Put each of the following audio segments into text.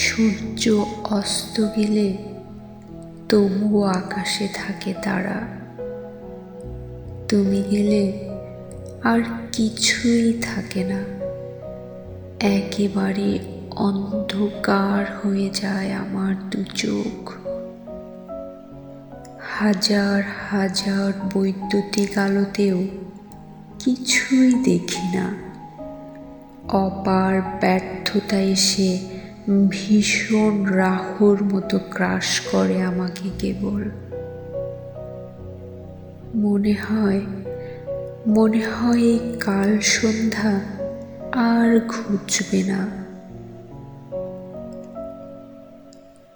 সূর্য অস্ত গেলে তবুও আকাশে থাকে তারা। তুমি গেলে আর কিছুই থাকে না, একেবারে অন্ধকার হয়ে যায় আমার দু চোখ। হাজার হাজার বৈদ্যুতিক আলোতেও কিছুই দেখি না। অপার ব্যর্থতা এসে ভীষণ রাহুর মতো গ্রাস করে আমাকে কেবল। মনে হয় এই কাল সন্ধ্যা আর ঘুচবে না।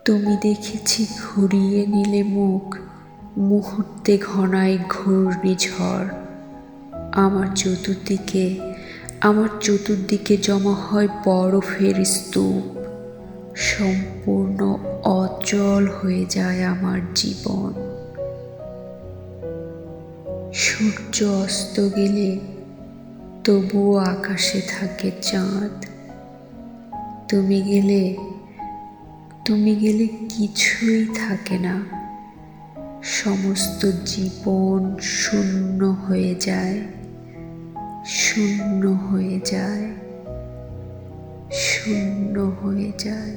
তুমি দেখেছি ঘুরিয়ে নিলে মুখ, মুহূর্তে ঘনায় ঘূর্ণিঝড়। আমার চতুর্দিকে জমা হয় বরফের স্তূপ। সম্পূর্ণ অচল হয়ে যায় আমার জীবন। সূর্য অস্ত গেলে তবুও আকাশে থাকে চাঁদ। তুমি গেলে কিছুই থাকে না, সমস্ত জীবন শূন্য হয়ে যায়, শূন্য হয়ে যায়, শূন্য হয়ে যায়।